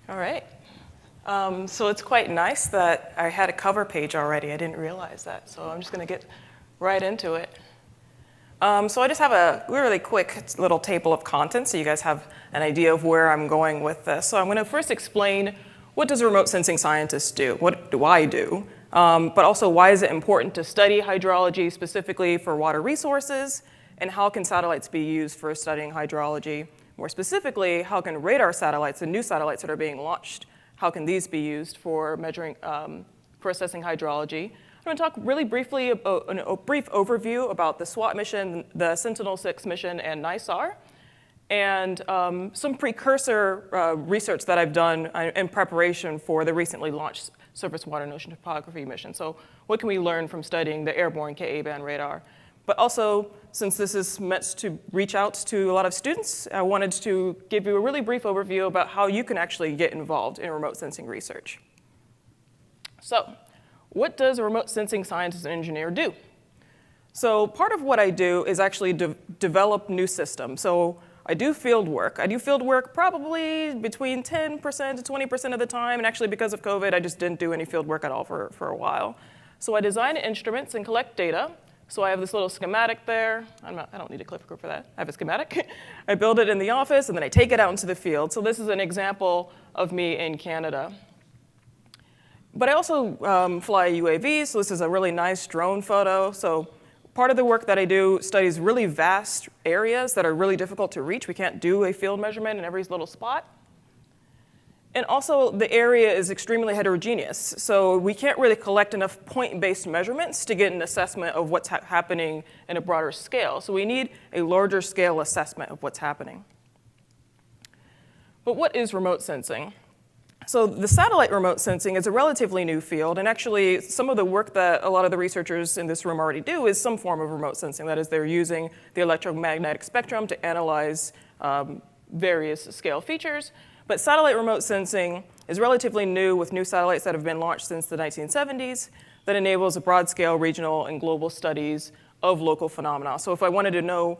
All right. So it's quite nice that I had a cover page already. I didn't realize that. So I'm just going to get right into it. So I just have a really quick little table of contents so you guys have an idea of where I'm going with this. So I'm going to first explain what does a remote sensing scientist do? What do I do? But also why is it important to study hydrology specifically for water resources? And how can satellites be used for studying hydrology? More specifically, how can radar satellites, the new satellites that are being launched, how can these be used for measuring, for assessing hydrology? I'm going to talk really briefly about a brief overview about the SWOT mission, the Sentinel-6 mission, and NISAR, and some precursor research that I've done in preparation for the recently launched Surface Water and Ocean Topography mission. So what can we learn from studying the airborne Ka-band radar? But also, since this is meant to reach out to a lot of students, I wanted to give you a really brief overview about how you can actually get involved in remote sensing research. So, what does a remote sensing scientist and engineer do? So part of what I do is actually develop new systems. So I do field work. I do field work probably between 10% to 20% of the time, and actually because of COVID, I just didn't do any field work at all for a while. So I design instruments and collect data. So I have this little schematic there. I don't need a clicker for that. I have a schematic. I build it in the office, and then I take it out into the field. So this is an example of me in Canada. But I also fly UAVs, so this is a really nice drone photo. So part of the work that I do studies really vast areas that are really difficult to reach. We can't do a field measurement in every little spot. And also, the area is extremely heterogeneous, so we can't really collect enough point-based measurements to get an assessment of what's happening in a broader scale. So we need a larger scale assessment of what's happening. But what is remote sensing? So the satellite remote sensing is a relatively new field, and actually some of the work that a lot of the researchers in this room already do is some form of remote sensing. That is, they're using the electromagnetic spectrum to analyze various scale features. But satellite remote sensing is relatively new with new satellites that have been launched since the 1970s that enables a broad-scale regional and global studies of local phenomena. So if I wanted to know,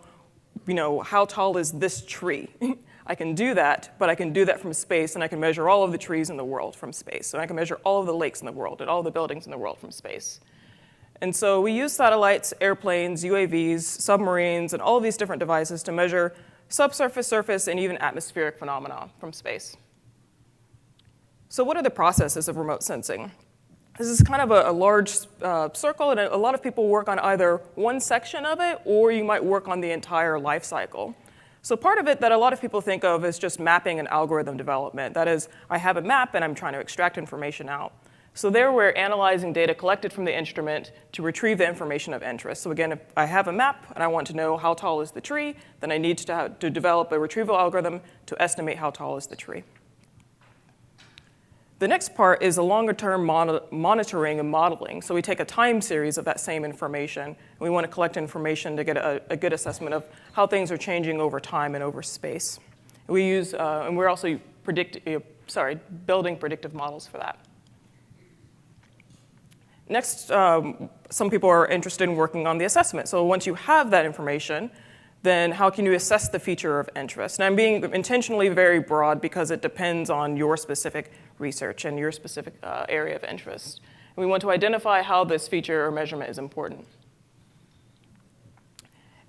how tall is this tree? I can do that, but I can do that from space, and I can measure all of the trees in the world from space. So I can measure all of the lakes in the world and all the buildings in the world from space. And so we use satellites, airplanes, UAVs, submarines, and all of these different devices to measure subsurface, surface, and even atmospheric phenomena from space. So what are the processes of remote sensing? This is kind of a large circle, and a lot of people work on either one section of it, or you might work on the entire life cycle. So part of it that a lot of people think of is just mapping and algorithm development. That is, I have a map, and I'm trying to extract information out. So there we're analyzing data collected from the instrument to retrieve the information of interest. So again, if I have a map and I want to know how tall is the tree, then I need to develop a retrieval algorithm to estimate how tall is the tree. The next part is a longer-term monitoring and modeling. So we take a time series of that same information, and we want to collect information to get a good assessment of how things are changing over time and over space. We use, and we're also building predictive models for that. Next, some people are interested in working on the assessment. So once you have that information, then how can you assess the feature of interest? And I'm being intentionally very broad because it depends on your specific research and your specific area of interest. And we want to identify how this feature or measurement is important.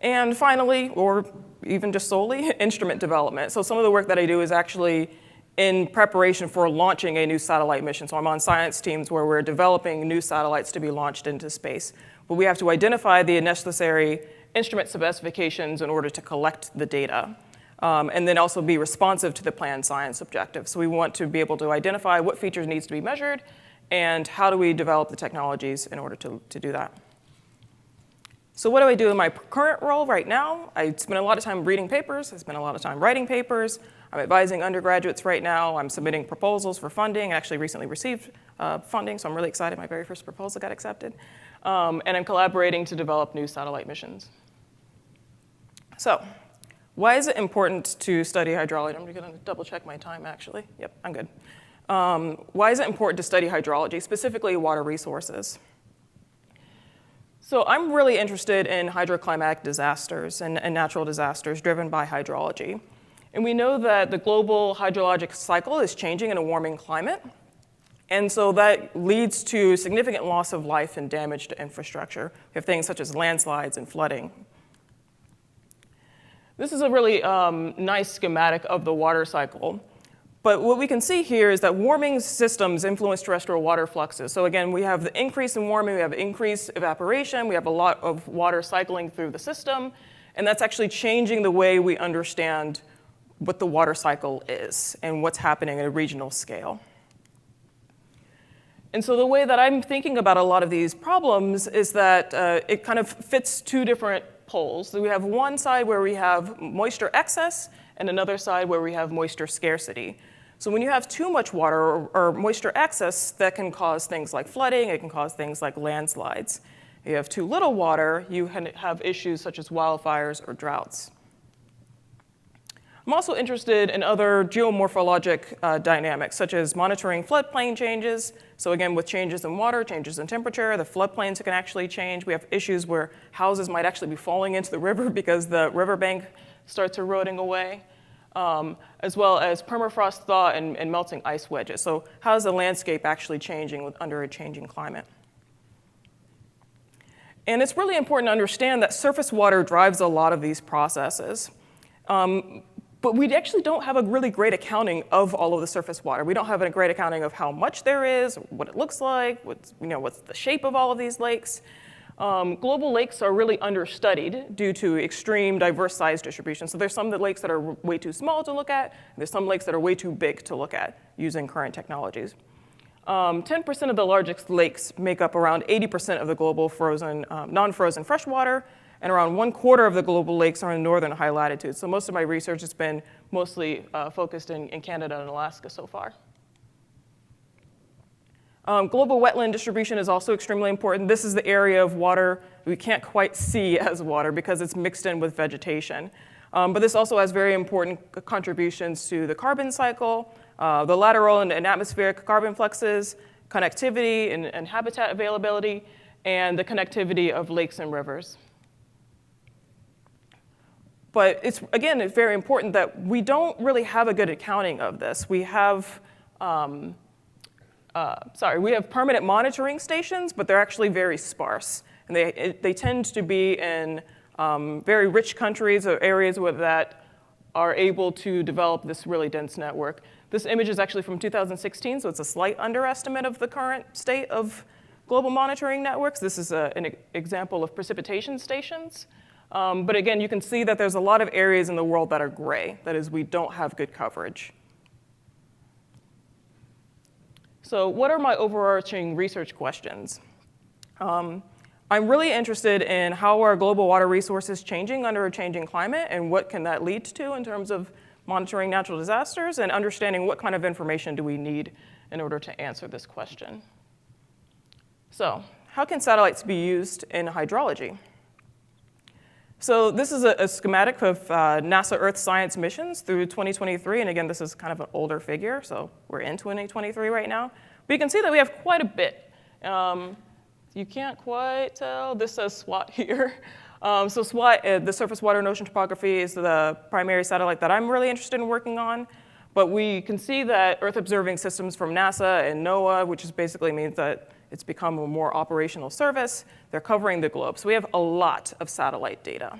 And finally, or even just solely, instrument development. So some of the work that I do is actually in preparation for launching a new satellite mission. So I'm on science teams where we're developing new satellites to be launched into space. But we have to identify the necessary instrument specifications in order to collect the data, and then also be responsive to the planned science objectives. So we want to be able to identify what features needs to be measured and how do we develop the technologies in order to do that. So what do I do in my current role right now? I spend a lot of time reading papers. I spend a lot of time writing papers. I'm advising undergraduates right now. I'm submitting proposals for funding. I actually recently received funding, so I'm really excited. My very first proposal got accepted. And I'm collaborating to develop new satellite missions. So why is it important to study hydrology? I'm going to double check my time, actually. Yep, I'm good. Why is it important to study hydrology, specifically water resources? So I'm really interested in hydroclimatic disasters and natural disasters driven by hydrology. And we know that the global hydrologic cycle is changing in a warming climate. And so that leads to significant loss of life and damage to infrastructure. We have things such as landslides and flooding. This is a really nice schematic of the water cycle. But what we can see here is that warming systems influence terrestrial water fluxes. So again, we have the increase in warming, we have increased evaporation, we have a lot of water cycling through the system, and that's actually changing the way we understand what the water cycle is and what's happening at a regional scale. And so the way that I'm thinking about a lot of these problems is that it kind of fits two different poles. So we have one side where we have moisture excess and another side where we have moisture scarcity. So when you have too much water or moisture excess, that can cause things like flooding, it can cause things like landslides. If you have too little water, you can have issues such as wildfires or droughts. I'm also interested in other geomorphologic dynamics, such as monitoring floodplain changes. So again, with changes in water, changes in temperature, the floodplains can actually change. We have issues where houses might actually be falling into the river because the riverbank starts eroding away, as well as permafrost thaw and melting ice wedges. So how is the landscape actually changing under a changing climate? And it's really important to understand that surface water drives a lot of these processes. But we actually don't have a really great accounting of all of the surface water. We don't have a great accounting of how much there is, what it looks like, what's the shape of all of these lakes. Global lakes are really understudied due to extreme diverse size distribution. So there's some lakes that are way too small to look at, and there's some lakes that are way too big to look at using current technologies. 10% of the largest lakes make up around 80% of the global frozen, non-frozen freshwater, and around 1/4 of the global lakes are in northern high latitudes. So most of my research has been mostly focused in Canada and Alaska so far. Global wetland distribution is also extremely important. This is the area of water we can't quite see as water because it's mixed in with vegetation. But this also has very important contributions to the carbon cycle, the lateral and atmospheric carbon fluxes, connectivity and habitat availability, and the connectivity of lakes and rivers. But it's very important that we don't really have a good accounting of this. We have permanent monitoring stations, but they're actually very sparse. And they tend to be in very rich countries or areas that are able to develop this really dense network. This image is actually from 2016, so it's a slight underestimate of the current state of global monitoring networks. This is an example of precipitation stations. But again, you can see that there's a lot of areas in the world that are gray. That is, we don't have good coverage. So what are my overarching research questions? I'm really interested in how are global water resources changing under a changing climate, and what can that lead to in terms of monitoring natural disasters, and understanding what kind of information do we need in order to answer this question. So how can satellites be used in hydrology? So this is a schematic of NASA Earth science missions through 2023. And again, this is kind of an older figure, so we're in 2023 right now. But you can see that we have quite a bit. You can't quite tell. This says SWOT here. So SWOT, the Surface Water and Ocean Topography, is the primary satellite that I'm really interested in working on. But we can see that Earth observing systems from NASA and NOAA, which is basically means that it's become a more operational service. They're covering the globe. So we have a lot of satellite data.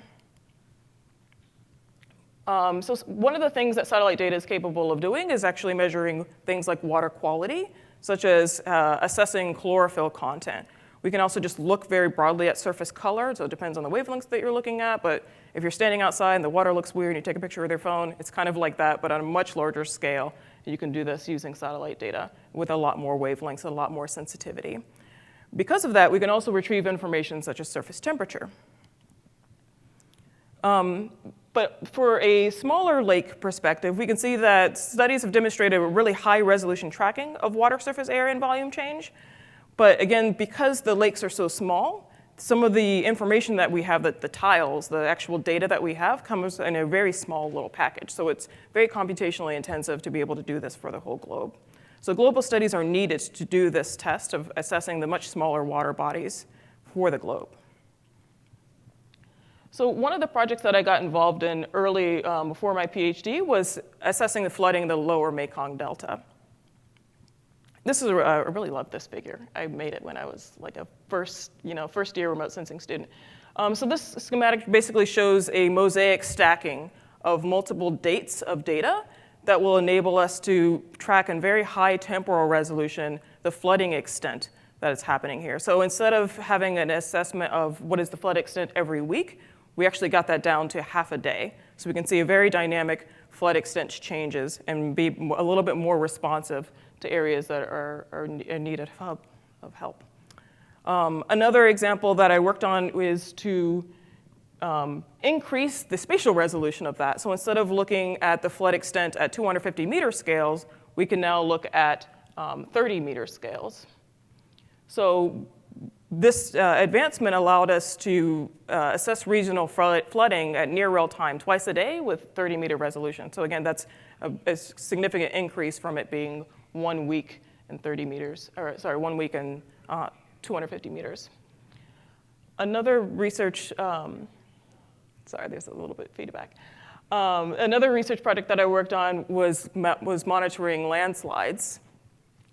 So one of the things that satellite data is capable of doing is actually measuring things like water quality, such as assessing chlorophyll content. We can also just look very broadly at surface color, so it depends on the wavelengths that you're looking at, but if you're standing outside and the water looks weird and you take a picture with your phone, it's kind of like that, but on a much larger scale. You can do this using satellite data with a lot more wavelengths and a lot more sensitivity. Because of that, we can also retrieve information such as surface temperature. But for a smaller lake perspective, we can see that studies have demonstrated a really high resolution tracking of water surface area and volume change. But again, because the lakes are so small, some of the information that we have, the tiles, the actual data that we have, comes in a very small little package. So it's very computationally intensive to be able to do this for the whole globe. So global studies are needed to do this test of assessing the much smaller water bodies for the globe. So one of the projects that I got involved in early before my PhD was assessing the flooding in the lower Mekong Delta. This is, I really love this figure. I made it when I was like a first year remote sensing student. So this schematic basically shows a mosaic stacking of multiple dates of data that will enable us to track in very high temporal resolution the flooding extent that is happening here. So instead of having an assessment of what is the flood extent every week, we actually got that down to half a day. So we can see a very dynamic flood extent changes and be a little bit more responsive to areas that are in need of help. Another example that I worked on is to increase the spatial resolution of that. So instead of looking at the flood extent at 250 meter scales, we can now look at 30 meter scales. So this advancement allowed us to assess regional flooding at near real time, twice a day with 30 meter resolution. So again, that's a significant increase from it being 1 week and 30 meters, or sorry, 1 week and 250 meters. Another research, sorry, there's a little bit of feedback. Another research project that I worked on was monitoring landslides.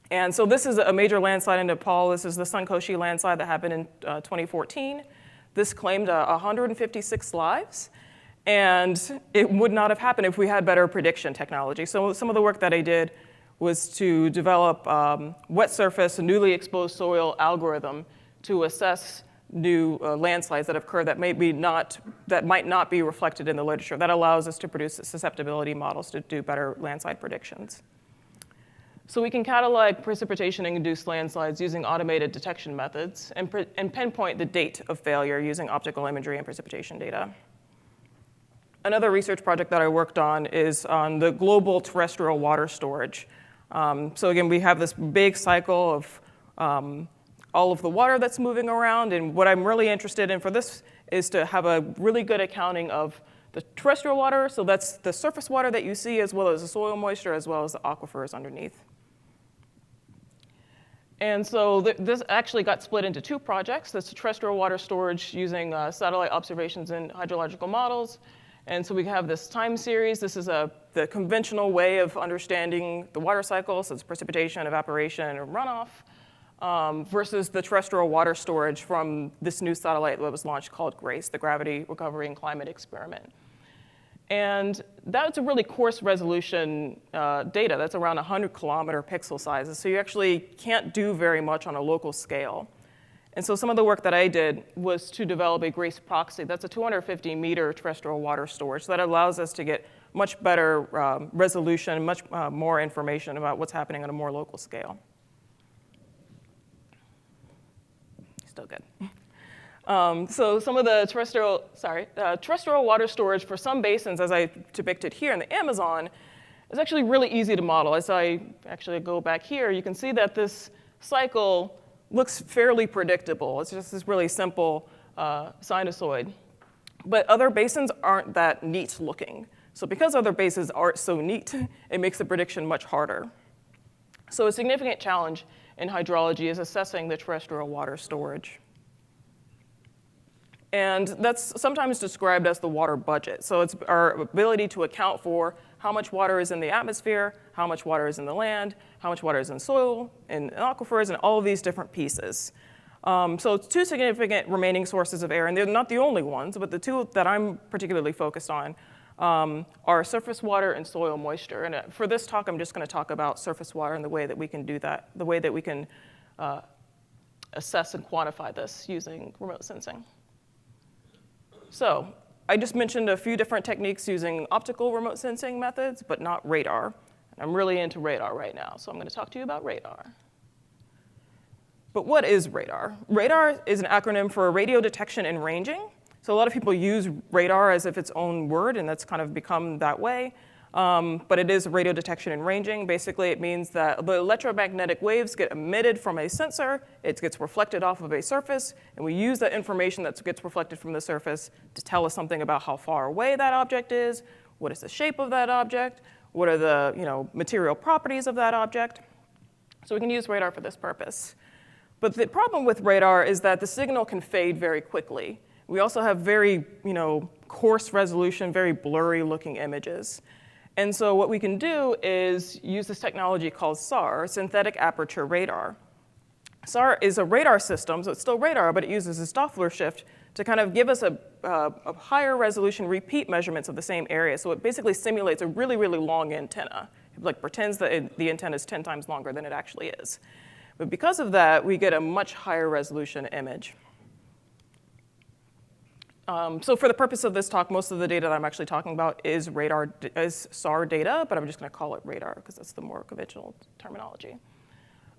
And so this is a major landslide in Nepal. This is the Sankoshi landslide that happened in 2014. This claimed 156 lives. And it would not have happened if we had better prediction technology. So some of the work that I did was to develop wet surface, newly exposed soil algorithm to assess new landslides that have occurred that might not be reflected in the literature. That allows us to produce susceptibility models to do better landslide predictions. So we can catalog precipitation-induced landslides using automated detection methods and pinpoint the date of failure using optical imagery and precipitation data. Another research project that I worked on is on the global terrestrial water storage. So again, we have this big cycle of all of the water that's moving around, and what I'm really interested in for this is to have a really good accounting of the terrestrial water, so that's the surface water that you see, as well as the soil moisture, as well as the aquifers underneath. And so this actually got split into 2 projects. That's terrestrial water storage using satellite observations and hydrological models. And so we have this time series. This is the conventional way of understanding the water cycle, so it's precipitation, evaporation, and runoff, versus the terrestrial water storage from this new satellite that was launched called GRACE, the Gravity Recovery and Climate Experiment. And that's a really coarse resolution data. That's around 100 kilometer pixel sizes. So you actually can't do very much on a local scale. And so some of the work that I did was to develop a GRACE proxy. That's a 250 meter terrestrial water storage. So that allows us to get much better resolution, much more information about what's happening on a more local scale. Still good. So some of the terrestrial water storage for some basins, as I depicted here in the Amazon, is actually really easy to model. As I actually go back here, you can see that this cycle looks fairly predictable. It's just this really simple sinusoid. But other basins aren't that neat looking. So because other basins aren't so neat, it makes the prediction much harder. So a significant challenge in hydrology is assessing the terrestrial water storage. And that's sometimes described as the water budget. So it's our ability to account for how much water is in the atmosphere, how much water is in the land, how much water is in soil, in aquifers, and all of these different pieces. So it's 2 significant remaining sources of air, and they're not the only ones, but the 2 that I'm particularly focused on are surface water and soil moisture. And for this talk, I'm just going to talk about surface water and the way that we can do that, the way that we can assess and quantify this using remote sensing. So I just mentioned a few different techniques using optical remote sensing methods, but not radar. I'm really into radar right now, so I'm going to talk to you about radar. But what is radar? Radar is an acronym for radio detection and ranging. So a lot of people use radar as if its own word, and that's kind of become that way. But it is radio detection and ranging. Basically, it means that the electromagnetic waves get emitted from a sensor, it gets reflected off of a surface, and we use that information that gets reflected from the surface to tell us something about how far away that object is, what is the shape of that object, what are the material properties of that object. So we can use radar for this purpose. But the problem with radar is that the signal can fade very quickly. We also have very, coarse resolution, very blurry looking images. And so what we can do is use this technology called SAR, synthetic aperture radar. SAR is a radar system, so it's still radar, but it uses this Doppler shift to kind of give us a higher resolution repeat measurements of the same area. So it basically simulates a really, really long antenna. It like pretends that the antenna is 10 times longer than it actually is. But because of that, we get a much higher resolution image. So for the purpose of this talk, most of the data that I'm actually talking about is SAR data, but I'm just going to call it radar because that's the more conventional terminology.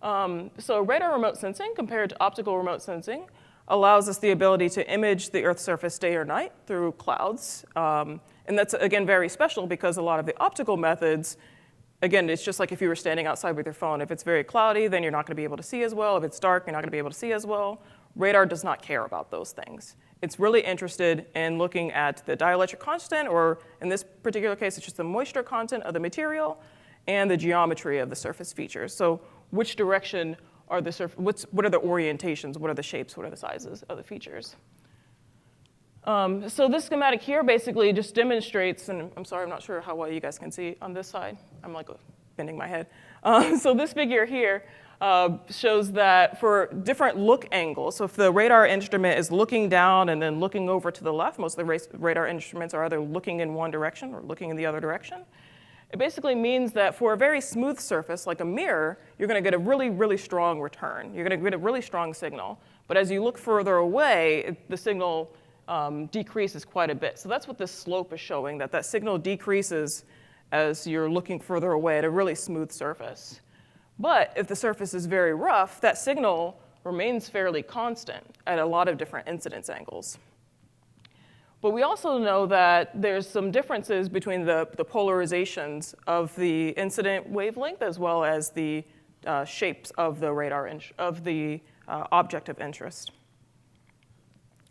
So radar remote sensing compared to optical remote sensing allows us the ability to image the Earth's surface day or night through clouds. And that's, again, very special because a lot of the optical methods, again, it's just like if you were standing outside with your phone. If it's very cloudy, then you're not going to be able to see as well. If it's dark, you're not going to be able to see as well. Radar does not care about those things. It's really interested in looking at the dielectric constant, or in this particular case, it's just the moisture content of the material and the geometry of the surface features. So which direction are the what are the orientations, what are the shapes, what are the sizes of the features? So this schematic here basically just demonstrates, and I'm sorry, I'm not sure how well you guys can see on this side. I'm like bending my head. So this figure here shows that for different look angles, so if the radar instrument is looking down and then looking over to the left, most of the radar instruments are either looking in one direction or looking in the other direction. It basically means that for a very smooth surface, like a mirror, you're going to get a really, really strong return. You're going to get a really strong signal. But as you look further away, the signal decreases quite a bit. So that's what this slope is showing, that signal decreases as you're looking further away at a really smooth surface. But if the surface is very rough, that signal remains fairly constant at a lot of different incidence angles. But we also know that there's some differences between the polarizations of the incident wavelength as well as the shapes of the radar of the object of interest.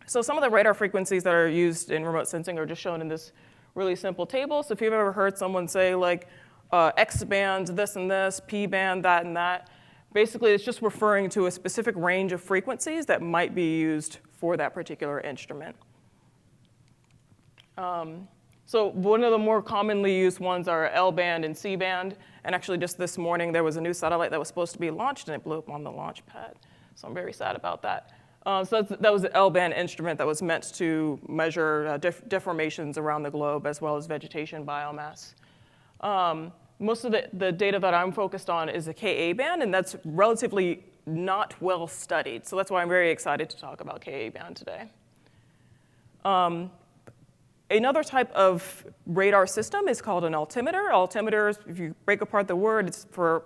So some of the radar frequencies that are used in remote sensing are just shown in this really simple table. So if you've ever heard someone say like X band, this and this, P band, that and that, basically it's just referring to a specific range of frequencies that might be used for that particular instrument. So one of the more commonly used ones are L band and C band. And actually just this morning, there was a new satellite that was supposed to be launched and it blew up on the launch pad. So I'm very sad about that. So that was the L band instrument that was meant to measure deformations around the globe as well as vegetation biomass. Most of the data that I'm focused on is the Ka band, and that's relatively not well studied. So that's why I'm very excited to talk about Ka band today. Another type of radar system is called an altimeter. Altimeter, if you break apart the word, it's for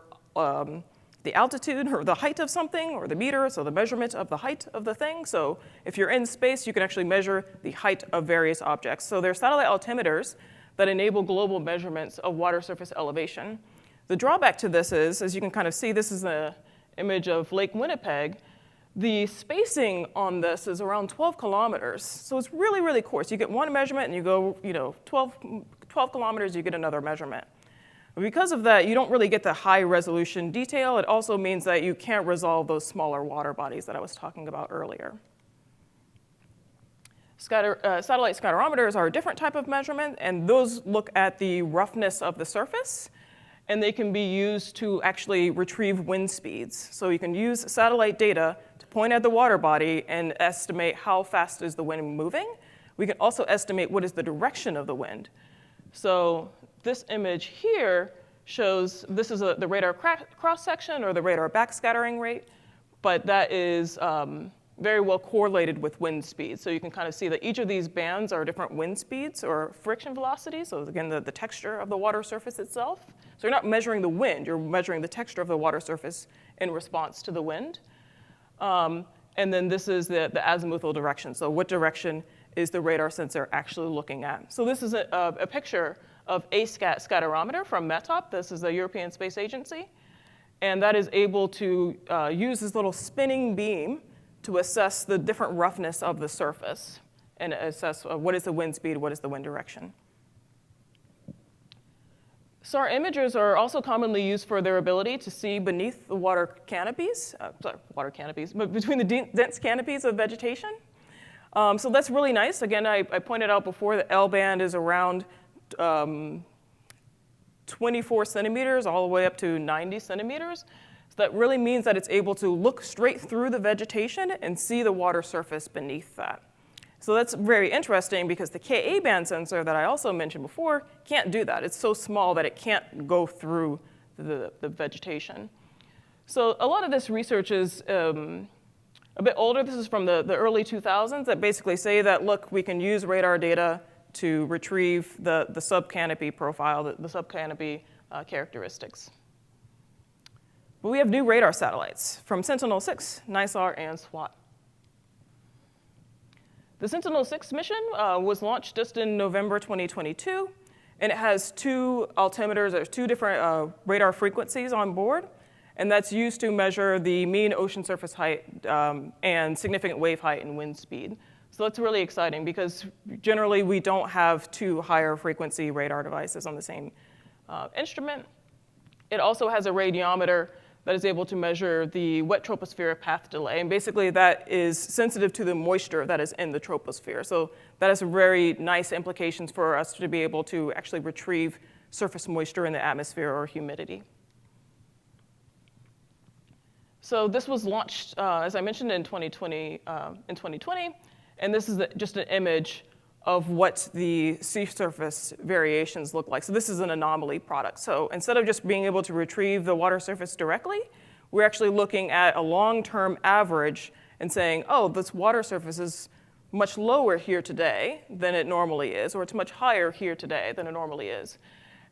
the altitude or the height of something, or the meter, so the measurement of the height of the thing. So if you're in space, you can actually measure the height of various objects. So there are satellite altimeters that enable global measurements of water surface elevation. The drawback to this is, as you can kind of see, this is an image of Lake Winnipeg. The spacing on this is around 12 kilometers. So it's really, really coarse. You get one measurement and you go, 12 kilometers, you get another measurement. But because of that, you don't really get the high resolution detail. It also means that you can't resolve those smaller water bodies that I was talking about earlier. Satellite scatterometers are a different type of measurement, and those look at the roughness of the surface, and they can be used to actually retrieve wind speeds. So you can use satellite data to point at the water body and estimate how fast is the wind moving. We can also estimate what is the direction of the wind. So this image here shows, this is the radar cross-section or the radar backscattering rate, but that is very well correlated with wind speed. So you can kind of see that each of these bands are different wind speeds or friction velocities. So again, the texture of the water surface itself. So you're not measuring the wind, you're measuring the texture of the water surface in response to the wind. And then this is the azimuthal direction. So what direction is the radar sensor actually looking at? So this is a picture of a scatterometer from METOP. This is the European Space Agency. And that is able to use this little spinning beam to assess the different roughness of the surface and assess what is the wind speed, what is the wind direction. SAR imagers are also commonly used for their ability to see beneath the water canopies, but between the dense canopies of vegetation. So that's really nice. Again, I pointed out before that L-band is around 24 centimeters all the way up to 90 centimeters. So that really means that it's able to look straight through the vegetation and see the water surface beneath that. So that's very interesting because the Ka-band sensor that I also mentioned before can't do that. It's so small that it can't go through the vegetation. So a lot of this research is a bit older. This is from the early 2000s that basically say that, look, we can use radar data to retrieve the subcanopy profile, the subcanopy characteristics. But we have new radar satellites from Sentinel-6, NISAR, and SWOT. The Sentinel-6 mission was launched just in November 2022, and it has two altimeters. There's two different radar frequencies on board, and that's used to measure the mean ocean surface height and significant wave height and wind speed. So that's really exciting because generally we don't have two higher frequency radar devices on the same instrument. It also has a radiometer that is able to measure the wet troposphere path delay. And basically that is sensitive to the moisture that is in the troposphere. So that has very nice implications for us to be able to actually retrieve surface moisture in the atmosphere or humidity. So this was launched, as I mentioned, in 2020, and this is just an image of what the sea surface variations look like. So this is an anomaly product. So instead of just being able to retrieve the water surface directly, we're actually looking at a long-term average and saying, oh, this water surface is much lower here today than it normally is, or it's much higher here today than it normally is.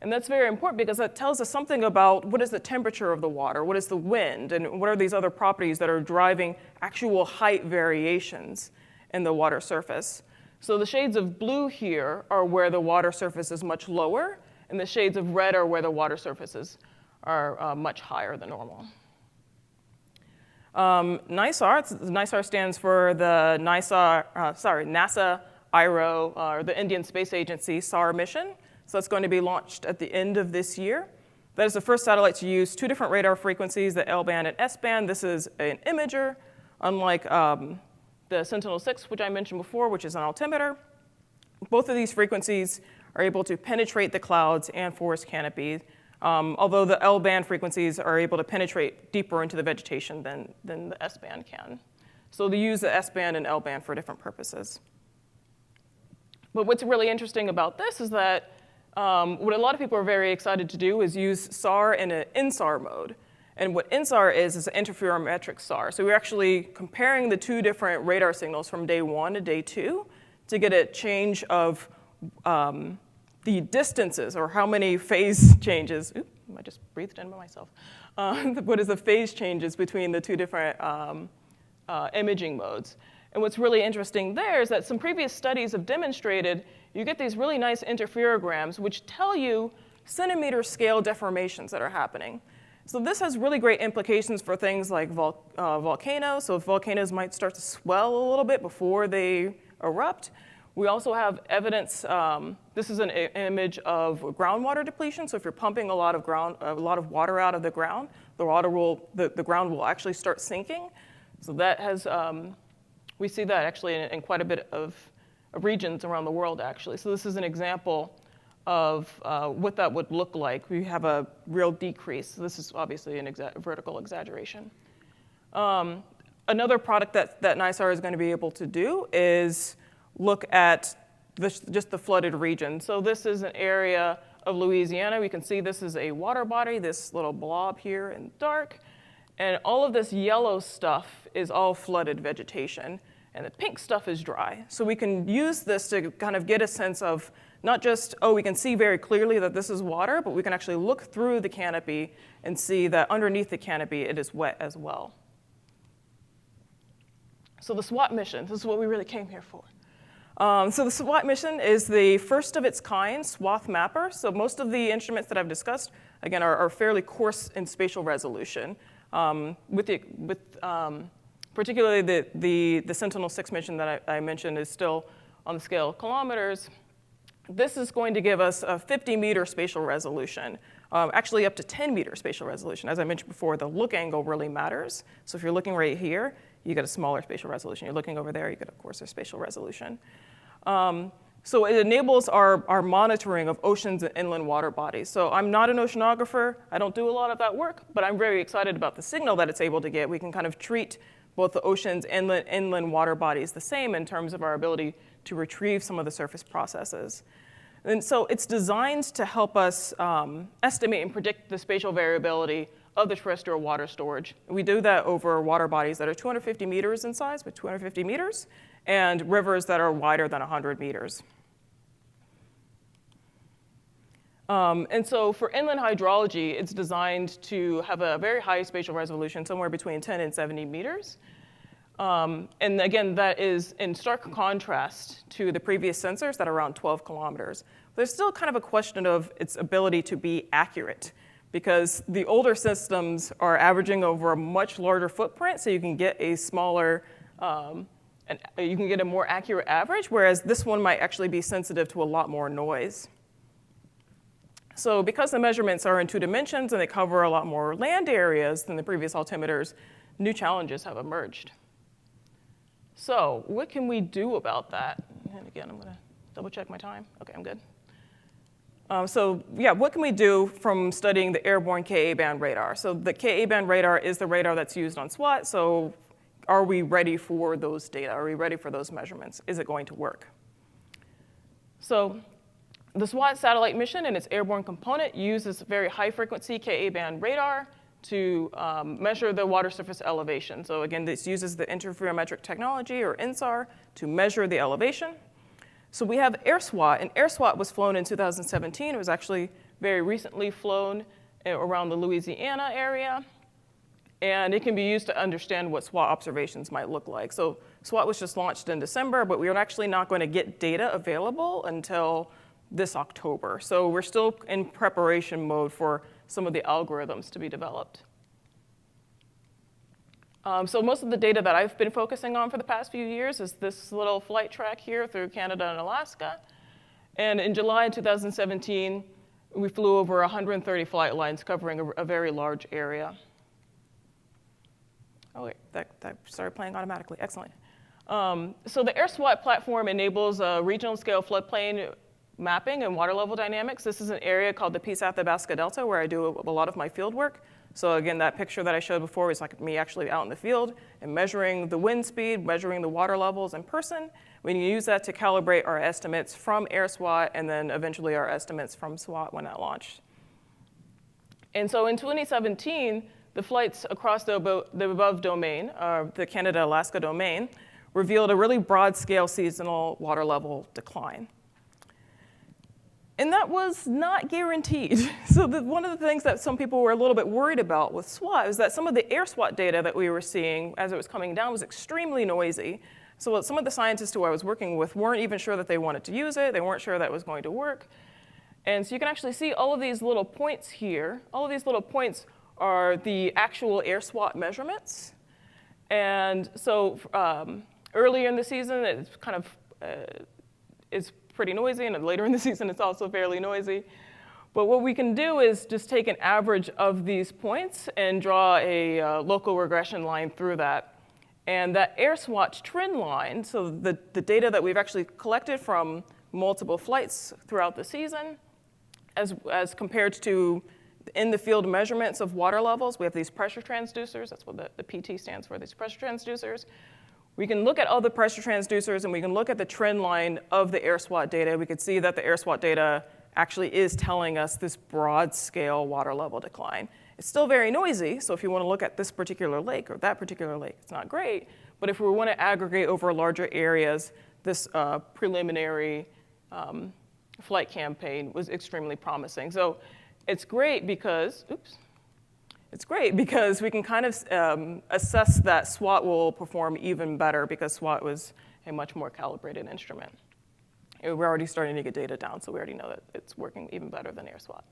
And that's very important because that tells us something about what is the temperature of the water, what is the wind, and what are these other properties that are driving actual height variations in the water surface. So the shades of blue here are where the water surface is much lower, and the shades of red are where the water surfaces are much higher than normal. NISAR stands for the NASA IRO, or the Indian Space Agency SAR mission. So that's going to be launched at the end of this year. That is the first satellite to use two different radar frequencies, the L-band and S-band. This is an imager, unlike the Sentinel-6, which I mentioned before, which is an altimeter. Both of these frequencies are able to penetrate the clouds and forest canopy, although the L-band frequencies are able to penetrate deeper into the vegetation than the S-band can. So they use the S-band and L-band for different purposes. But what's really interesting about this is that what a lot of people are very excited to do is use SAR in an INSAR mode. And what INSAR is an interferometric SAR. So we're actually comparing the two different radar signals from day 1 to day 2 to get a change of the distances, or how many phase changes. Oops, I just breathed in by myself. What is the phase changes between the two different imaging modes? And what's really interesting there is that some previous studies have demonstrated you get these really nice interferograms which tell you centimeter scale deformations that are happening. So this has really great implications for things like volcanoes. So if volcanoes might start to swell a little bit before they erupt. We also have evidence, this is an image of groundwater depletion. So if you're pumping a lot of water out of the ground, the ground will actually start sinking. So that has, we see that actually in quite a bit of regions around the world, actually. So this is an example of what that would look like. We have a real decrease. So this is obviously a vertical exaggeration. Another product that NISAR is going to be able to do is look at just the flooded region. So this is an area of Louisiana. We can see this is a water body, this little blob here in dark. And all of this yellow stuff is all flooded vegetation. And the pink stuff is dry. So we can use this to kind of get a sense of not just, oh, we can see very clearly that this is water, but we can actually look through the canopy and see that underneath the canopy it is wet as well. So the SWOT mission, this is what we really came here for. So the SWOT mission is the first of its kind swath mapper. So most of the instruments that I've discussed, again, are fairly coarse in spatial resolution. Particularly the Sentinel-6 mission that I mentioned is still on the scale of kilometers. This is going to give us a 50-meter spatial resolution, actually up to 10-meter spatial resolution. As I mentioned before, the look angle really matters. So if you're looking right here, you get a smaller spatial resolution. You're looking over there, you get, of course, a spatial resolution. So it enables our monitoring of oceans and inland water bodies. So I'm not an oceanographer. I don't do a lot of that work, but I'm very excited about the signal that it's able to get. We can kind of treat both the oceans and inland water bodies the same in terms of our ability to retrieve some of the surface processes. And so it's designed to help us estimate and predict the spatial variability of the terrestrial water storage. We do that over water bodies that are 250 meters in size, with 250 meters, and rivers that are wider than 100 meters. And so for inland hydrology, it's designed to have a very high spatial resolution, somewhere between 10 and 70 meters. And again, that is in stark contrast to the previous sensors that are around 12 kilometers. There's still kind of a question of its ability to be accurate, because the older systems are averaging over a much larger footprint, so you can get a smaller, you can get a more accurate average, whereas this one might actually be sensitive to a lot more noise. So because the measurements are in 2 dimensions and they cover a lot more land areas than the previous altimeters, new challenges have emerged. So what can we do about that? And again, I'm gonna double check my time. Okay, I'm good. So yeah, what can we do from studying the airborne Ka-band radar? So the Ka-band radar is the radar that's used on SWOT, so are we ready for those data? Are we ready for those measurements? Is it going to work? So the SWOT satellite mission and its airborne component uses very high-frequency Ka-band radar to measure the water surface elevation. So again, this uses the interferometric technology, or INSAR, to measure the elevation. So we have AirSWOT, and AirSWOT was flown in 2017. It was actually very recently flown around the Louisiana area. And it can be used to understand what SWOT observations might look like. So SWOT was just launched in December, but we are actually not going to get data available until this October. So we're still in preparation mode for some of the algorithms to be developed. So most of the data that I've been focusing on for the past few years is this little flight track here through Canada and Alaska. And in July 2017, we flew over 130 flight lines covering a very large area. Oh wait, that started playing automatically, excellent. So the AirSWOT platform enables regional scale floodplain mapping and water level dynamics. This is an area called the Peace Athabasca Delta where I do a lot of my field work. So again, that picture that I showed before was like me actually out in the field and measuring the wind speed, measuring the water levels in person. We can use that to calibrate our estimates from AirSWOT and then eventually our estimates from SWOT when that launched. And so in 2017, the flights across the above domain, the Canada-Alaska domain, revealed a really broad-scale seasonal water level decline. And that was not guaranteed. So one of the things that some people were a little bit worried about with SWOT is that some of the AirSWOT data that we were seeing as it was coming down was extremely noisy. So some of the scientists who I was working with weren't even sure that they wanted to use it. They weren't sure that it was going to work. And so you can actually see all of these little points here. All of these little points are the actual AirSWOT measurements. And so earlier in the season, it's kind of it's pretty noisy, and later in the season, it's also fairly noisy. But what we can do is just take an average of these points and draw a local regression line through that. And that AirSWOT trend line, so the data that we've actually collected from multiple flights throughout the season, as compared to in the field measurements of water levels, we have these pressure transducers. That's what the PT stands for, these pressure transducers. We can look at all the pressure transducers, and we can look at the trend line of the AirSWOT data. We could see that the AirSWOT data actually is telling us this broad-scale water level decline. It's still very noisy, so if you want to look at this particular lake or that particular lake, it's not great. But if we want to aggregate over larger areas, this preliminary flight campaign was extremely promising. So it's great because, we can kind of assess that SWOT will perform even better because SWOT was a much more calibrated instrument. We're already starting to get data down, so we already know that it's working even better than AirSWOT.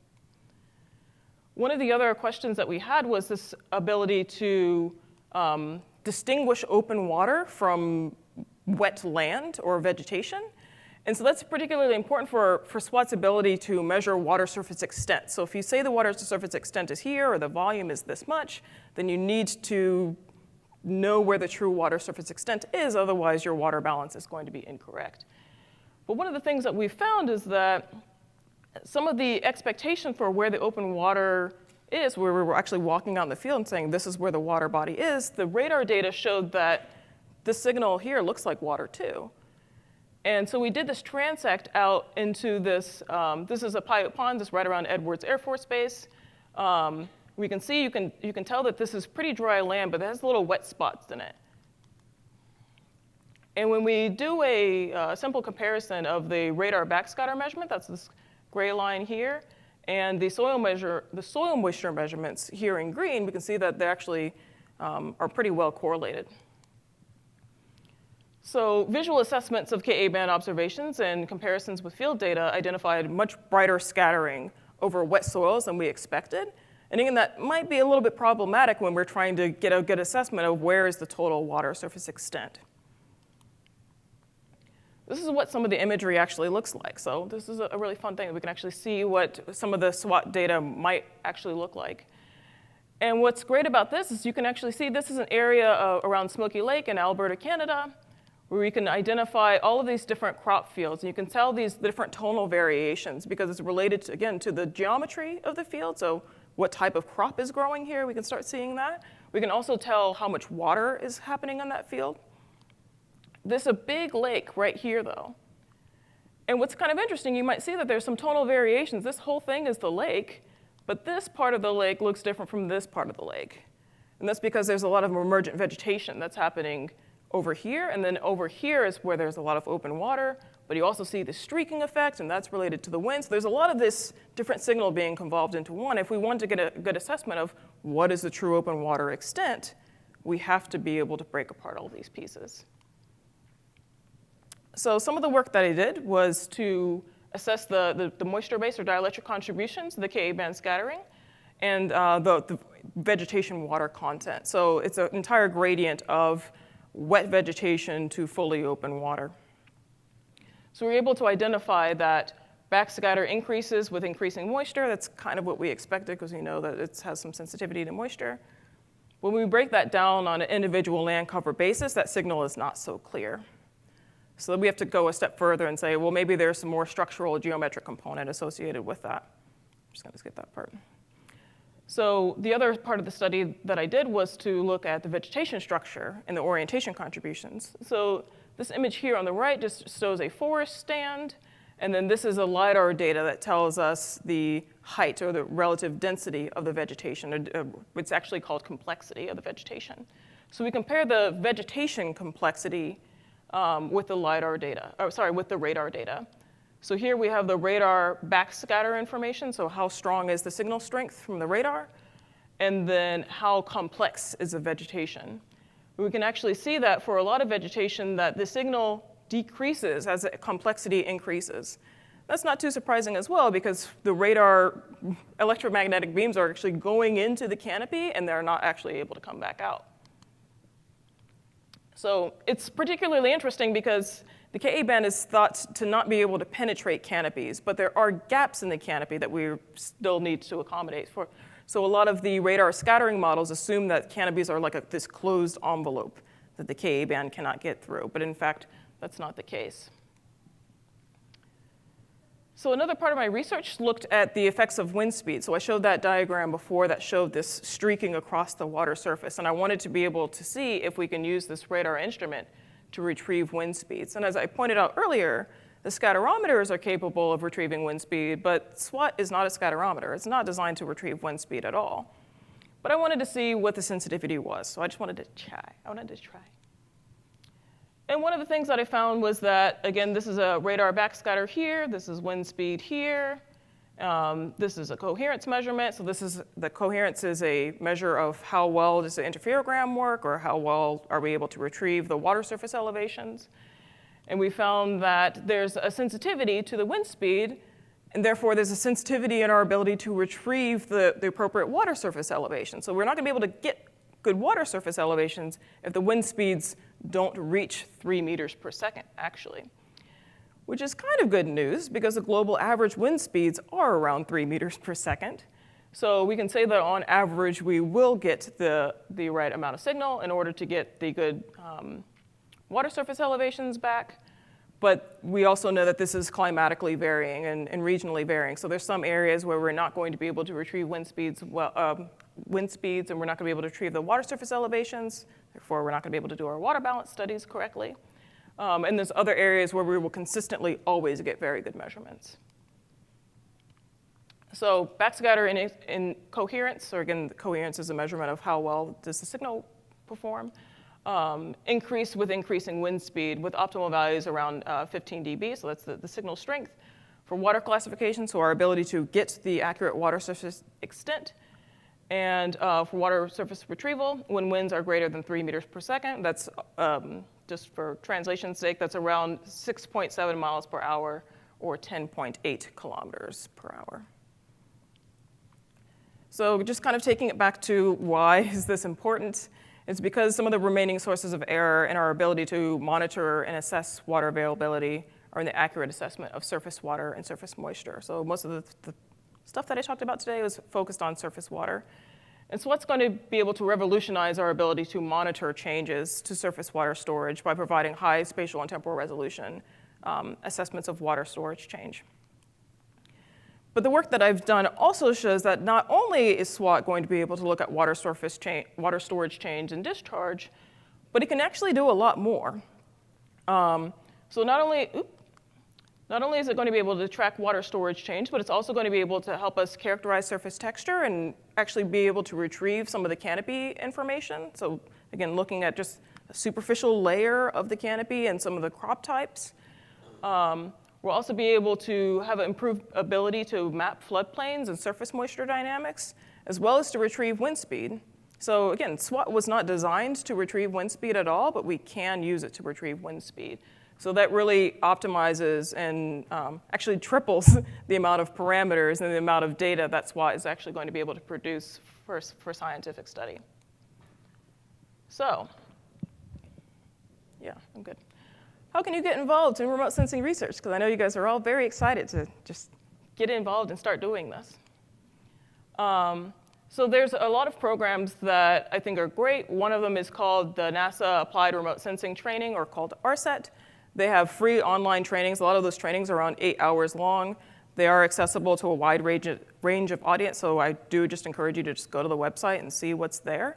One of the other questions that we had was this ability to distinguish open water from wet land or vegetation. And so that's particularly important for SWOT's ability to measure water surface extent. So if you say the water surface extent is here or the volume is this much, then you need to know where the true water surface extent is, otherwise your water balance is going to be incorrect. But one of the things that we found is that some of the expectation for where the open water is, where we were actually walking out in the field and saying this is where the water body is, the radar data showed that the signal here looks like water too. And so we did this transect out into this, this is a pilot pond, this right around Edwards Air Force Base. We can see, you can tell that this is pretty dry land, but it has little wet spots in it. And when we do a simple comparison of the radar backscatter measurement, that's this gray line here, and the soil moisture measurements here in green, we can see that they actually are pretty well correlated. So visual assessments of Ka band observations and comparisons with field data identified much brighter scattering over wet soils than we expected. And again, that might be a little bit problematic when we're trying to get a good assessment of where is the total water surface extent. This is what some of the imagery actually looks like. So this is a really fun thing. We can actually see what some of the SWOT data might actually look like. And what's great about this is you can actually see this is an area around Smoky Lake in Alberta, Canada, where we can identify all of these different crop fields. And you can tell these different tonal variations because it's related, to, again, to the geometry of the field. So what type of crop is growing here, we can start seeing that. We can also tell how much water is happening on that field. This is a big lake right here, though. And what's kind of interesting, you might see that there's some tonal variations. This whole thing is the lake, but this part of the lake looks different from this part of the lake. And that's because there's a lot of emergent vegetation that's happening over here, and then over here is where there's a lot of open water, but you also see the streaking effect, and that's related to the wind. So there's a lot of this different signal being convolved into one. If we want to get a good assessment of what is the true open water extent, we have to be able to break apart all these pieces. So some of the work that I did was to assess the moisture-based or dielectric contributions, the Ka band scattering, and the vegetation water content. So it's an entire gradient of wet vegetation to fully open water. So we're able to identify that backscatter increases with increasing moisture. That's kind of what we expected because we know that it has some sensitivity to moisture. When we break that down on an individual land cover basis, that signal is not so clear. So we have to go a step further and say, well, maybe there's some more structural geometric component associated with that. I'm just going to skip that part. So the other part of the study that I did was to look at the vegetation structure and the orientation contributions. So this image here on the right just shows a forest stand, and then this is a LiDAR data that tells us the height or the relative density of the vegetation. It's actually called complexity of the vegetation. So we compare the vegetation complexity with the LiDAR data, with the radar data. So here we have the radar backscatter information, so how strong is the signal strength from the radar, and then how complex is the vegetation. We can actually see that for a lot of vegetation that the signal decreases as the complexity increases. That's not too surprising as well because the radar electromagnetic beams are actually going into the canopy and they're not actually able to come back out. So it's particularly interesting because the Ka band is thought to not be able to penetrate canopies, but there are gaps in the canopy that we still need to accommodate for. So a lot of the radar scattering models assume that canopies are like this closed envelope that the Ka band cannot get through, but in fact, that's not the case. So another part of my research looked at the effects of wind speed. So I showed that diagram before that showed this streaking across the water surface, and I wanted to be able to see if we can use this radar instrument to retrieve wind speeds. And as I pointed out earlier, the scatterometers are capable of retrieving wind speed, but SWOT is not a scatterometer. It's not designed to retrieve wind speed at all. But I wanted to see what the sensitivity was, so I just wanted to try. And one of the things that I found was that, again, this is a radar backscatter here, this is wind speed here, this is a coherence measurement. So the coherence is a measure of how well does the interferogram work or how well are we able to retrieve the water surface elevations. And we found that there's a sensitivity to the wind speed, and therefore there's a sensitivity in our ability to retrieve the appropriate water surface elevation. So we're not gonna be able to get good water surface elevations if the wind speeds don't reach 3 meters per second, actually. Which is kind of good news because the global average wind speeds are around 3 meters per second. So we can say that on average, we will get the right amount of signal in order to get the good water surface elevations back. But we also know that this is climatically varying and regionally varying. So there's some areas where we're not going to be able to retrieve wind speeds, and we're not going to be able to retrieve the water surface elevations. Therefore, we're not going to be able to do our water balance studies correctly. And there's other areas where we will consistently always get very good measurements. So backscatter in coherence, or again, coherence is a measurement of how well does the signal perform, increase with increasing wind speed with optimal values around 15 dB, so that's the signal strength. For water classification, so our ability to get the accurate water surface extent, and for water surface retrieval, when winds are greater than 3 meters per second, that's just for translation's sake, that's around 6.7 miles per hour or 10.8 kilometers per hour. So just kind of taking it back to why is this important, it's because some of the remaining sources of error in our ability to monitor and assess water availability are in the accurate assessment of surface water and surface moisture. So most of the stuff that I talked about today was focused on surface water. And so what's going to be able to revolutionize our ability to monitor changes to surface water storage by providing high spatial and temporal resolution assessments of water storage change. But the work that I've done also shows that not only is SWOT going to be able to look at water storage change and discharge, but it can actually do a lot more. So not only is it going to be able to track water storage change, but it's also going to be able to help us characterize surface texture and actually be able to retrieve some of the canopy information. So again, looking at just a superficial layer of the canopy and some of the crop types. We'll also be able to have an improved ability to map floodplains and surface moisture dynamics, as well as to retrieve wind speed. So again, SWOT was not designed to retrieve wind speed at all, but we can use it to retrieve wind speed. So that really optimizes and actually triples the amount of parameters and the amount of data that SWOT is actually going to be able to produce for scientific study. So, yeah, I'm good. How can you get involved in remote sensing research? Because I know you guys are all very excited to just get involved and start doing this. So there's a lot of programs that I think are great. One of them is called the NASA Applied Remote Sensing Training, or called RSET. They have free online trainings. A lot of those trainings are around 8 hours long. They are accessible to a wide range of audience, so I do just encourage you to just go to the website and see what's there.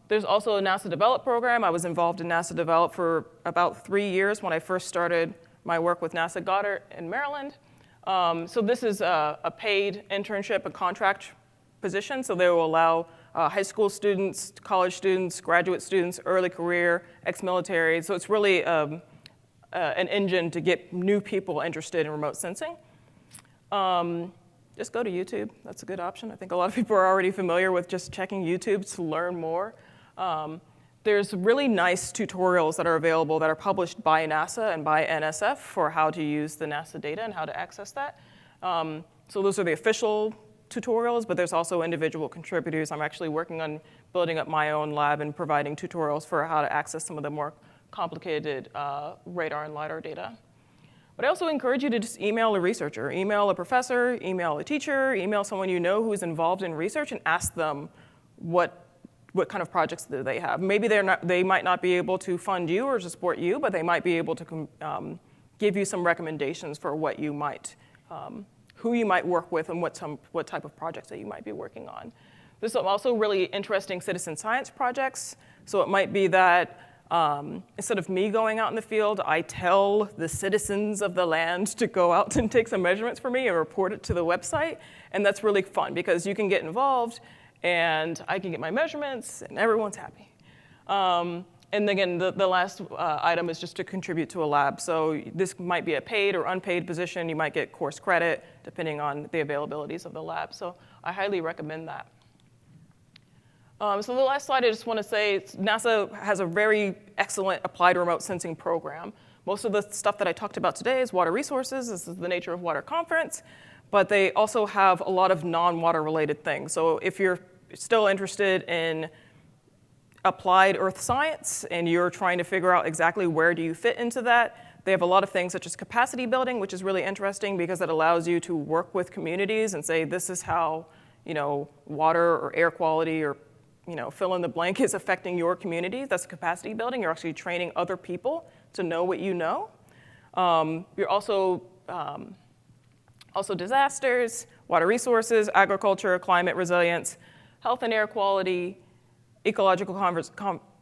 There's also a NASA Develop program. I was involved in NASA Develop for about 3 years when I first started my work with NASA Goddard in Maryland. So this is a paid internship, a contract position, so they will allow high school students, college students, graduate students, early career, ex-military. So it's really an engine to get new people interested in remote sensing. Just go to YouTube. That's a good option. I think a lot of people are already familiar with just checking YouTube to learn more. There's really nice tutorials that are available that are published by NASA and by NSF for how to use the NASA data and how to access that. So those are the official tutorials, but there's also individual contributors. I'm actually working on building up my own lab and providing tutorials for how to access some of the more complicated radar and LiDAR data. But I also encourage you to just email a researcher, email a professor, email a teacher, email someone you know who is involved in research and ask them what kind of projects do they have. Maybe they might not be able to fund you or to support you, but they might be able to give you some recommendations for what you might, who you might work with and what type of projects that you might be working on. There's also really interesting citizen science projects. So it might be that instead of me going out in the field, I tell the citizens of the land to go out and take some measurements for me and report it to the website. And that's really fun because you can get involved and I can get my measurements and everyone's happy. And again, the last item is just to contribute to a lab. So this might be a paid or unpaid position. You might get course credit depending on the availabilities of the lab. So I highly recommend that. So the last slide, I just want to say NASA has a very excellent applied remote sensing program. Most of the stuff that I talked about today is water resources. This is the Nature of Water conference. But they also have a lot of non-water related things. So if you're still interested in applied earth science and you're trying to figure out exactly where do you fit into that, They have a lot of things such as capacity building, which is really interesting because it allows you to work with communities and say, this is how, water or air quality or, fill in the blank is affecting your community. That's capacity building. You're actually training other people to know what you know. You're also disasters, water resources, agriculture, climate resilience, health and air quality, ecological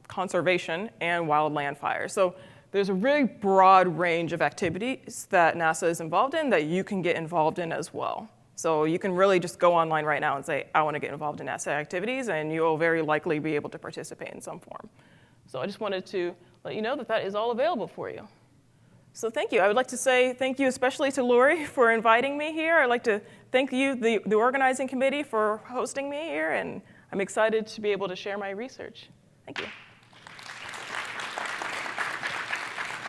conservation, and wildland fires. So there's a really broad range of activities that NASA is involved in that you can get involved in as well. So you can really just go online right now and say, I want to get involved in NASA activities, and you will very likely be able to participate in some form. So I just wanted to let you know that that is all available for you. So thank you. I would like to say thank you especially to Lori for inviting me here. I'd like to thank you, the organizing committee, for hosting me here, and I'm excited to be able to share my research. Thank you.